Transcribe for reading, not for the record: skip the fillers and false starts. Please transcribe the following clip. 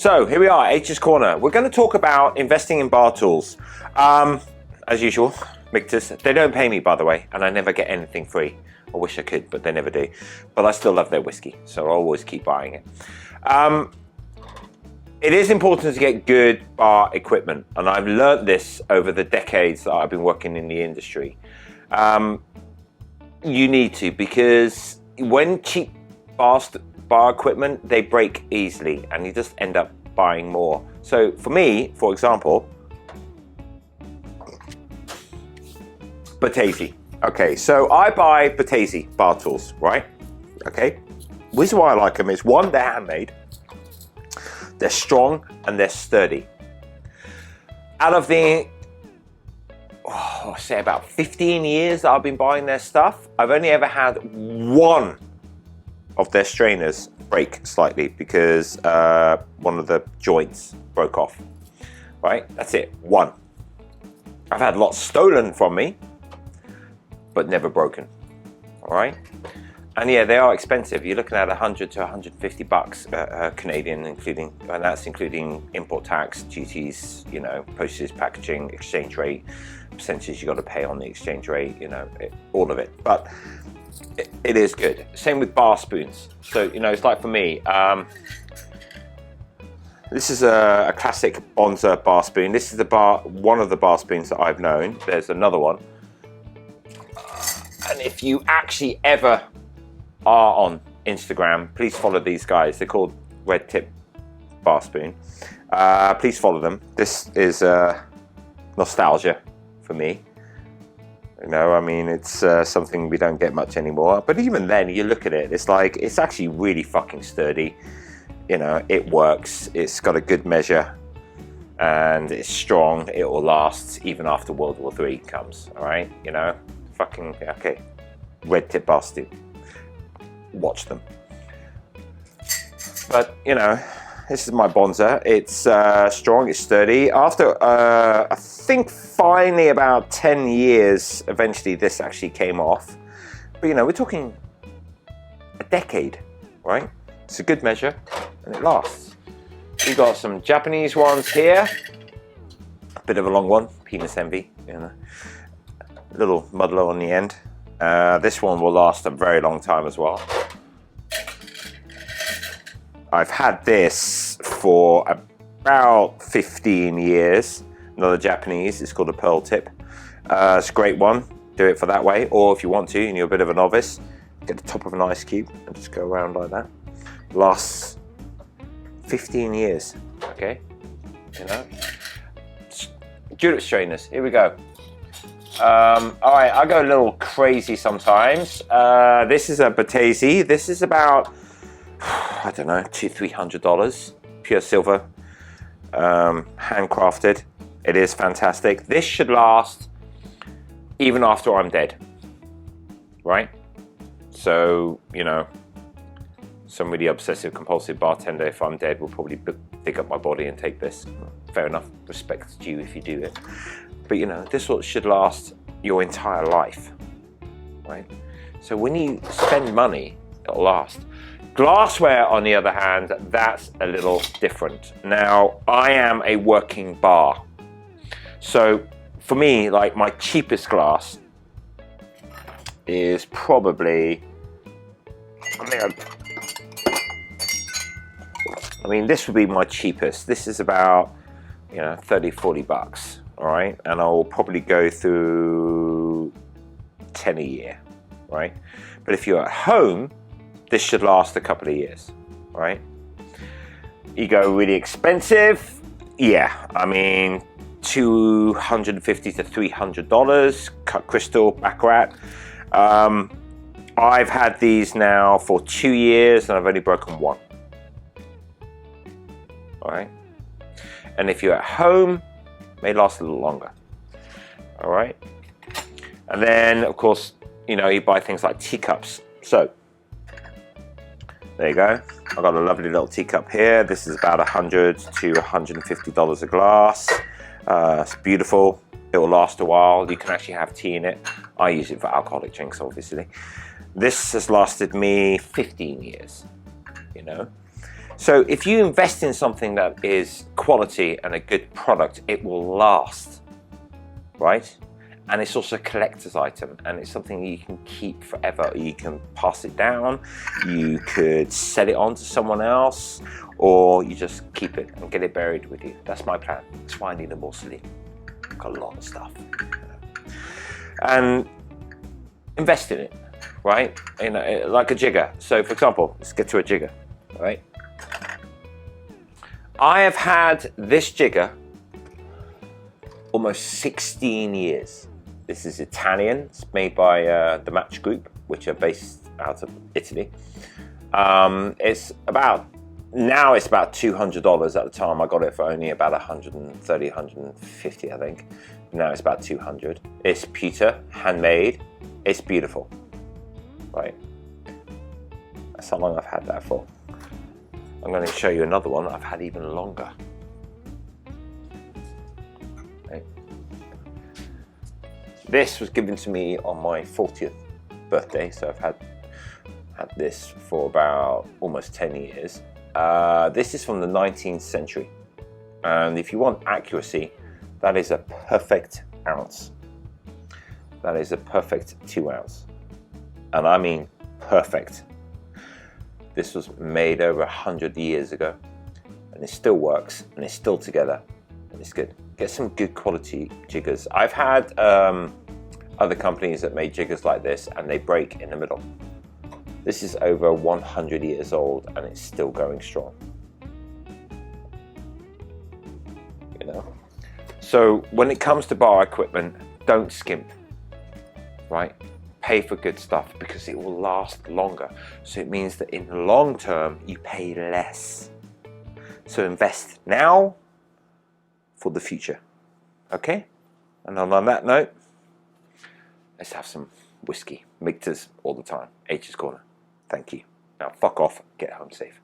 So here we are, H's Corner. We're going to talk about investing in bar tools. As usual, Victors, they don't pay me, by the way, and I never get anything free. I wish I could, but they never do. But I still love their whiskey, so I'll always keep buying it. It is important to get good bar equipment, and I've learned this over the decades that I've been working in the industry. You need to, because when cheap bar equipment, they break easily, and you just end up buying more. So for me, for example, BOTTESI. Okay, so I buy BOTTESI bar tools, right? Okay, the reason why I like them is, one, they're handmade, they're strong, and they're sturdy. Out of the, I say about 15 years that I've been buying their stuff, I've only ever had one of their strainers break slightly because one of the joints broke off, right? That's it, one. I've had lots stolen from me, but never broken, all right? And yeah, they are expensive. You're looking at 100 to 150 bucks Canadian, and that's including import tax, duties, you know, postage, packaging, exchange rate, percentage you got to pay on the exchange rate, you know, all of it. But it is good. Same with bar spoons. So, you know, it's like for me, this is a classic Bonza bar spoon. This is one of the bar spoons that I've known. There's another one. And if you actually ever are on Instagram, please follow these guys. They're called Red Tip Bar Spoon. Please follow them. This is nostalgia for me. You know, I mean, it's something we don't get much anymore. But even then, you look at it, it's like, it's actually really fucking sturdy. You know, it works. It's got a good measure, and it's strong. It will last even after World War III comes. All right, you know, fucking okay. Red Tip Bar Spoon. Watch them. But you know, this is my Bonza. It's strong, it's sturdy. After I think finally about 10 years, eventually this actually came off. But you know, we're talking a decade, right? It's a good measure, and it lasts. We've got some Japanese ones here. A bit of a long one, penis envy, you know. A little muddler on the end. This one will last a very long time as well. I've had this for about 15 years. Another Japanese, it's called a pearl tip. It's a great one, do it for that way. Or if you want to, and you're a bit of a novice, get the top of an ice cube and just go around like that. Lasts 15 years, okay? You know? Julep strainers, here we go. All right, I go a little crazy sometimes. This is a BOTTESI. This is about, I don't know, $200–300, pure silver, handcrafted. It is fantastic. This should last even after I'm dead, right? So, you know, some really obsessive compulsive bartender, if I'm dead, will probably dig up my body and take this. Fair enough, respect to you if you do it. But you know, this should last your entire life, right? So when you spend money, it'll last. Glassware, on the other hand, that's a little different. Now, I am a working bar. So for me, like, my cheapest glass is probably, I mean, this would be my cheapest. This is about, you know, 30–40 bucks. All right, and I'll probably go through 10 a year, right? But if you're at home, this should last a couple of years, right? You go really expensive, yeah, I mean, $250 to $300, cut crystal, baccarat. I've had these now for 2 years, and I've only broken one. All right, and if you're at home, may last a little longer. All right, and then of course, you know, you buy things like teacups. So there you go. I've got a lovely little teacup here. This is about $100 to $150 a glass. It's beautiful. It will last a while. You can actually have tea in it. I use it for alcoholic drinks, obviously. This has lasted me 15 years, you know. So if you invest in something that is quality and a good product, it will last, right? And it's also a collector's item, and it's something you can keep forever. You can pass it down, you could sell it on to someone else, or you just keep it and get it buried with you. That's my plan. That's why I need a mausoleum. Got a lot of stuff. And invest in it, right? Like a jigger. So for example, let's get to a jigger, right? I have had this jigger almost 16 years. This is Italian. It's made by the Match Group, which are based out of Italy. It's about $200. At the time I got it for only about 130, 150, I think. Now it's about 200. It's pewter, handmade. It's beautiful, right? That's how long I've had that for. I'm going to show you another one that I've had even longer. Okay. This was given to me on my 40th birthday, so I've had this for about almost 10 years. This is from the 19th century, and if you want accuracy, that is a perfect ounce. That is a perfect 2 ounce, and I mean perfect. This was made over 100 years ago, and it still works, and it's still together, and it's good. Get some good quality jiggers. I've had other companies that made jiggers like this, and they break in the middle. This is over 100 years old, and it's still going strong. You know? So when it comes to bar equipment, don't skimp, right? Pay for good stuff because it will last longer. So it means that in the long term, you pay less. So invest now for the future, okay? And on that note, let's have some whiskey. Mictors all the time. H's Corner. Thank you. Now fuck off, get home safe.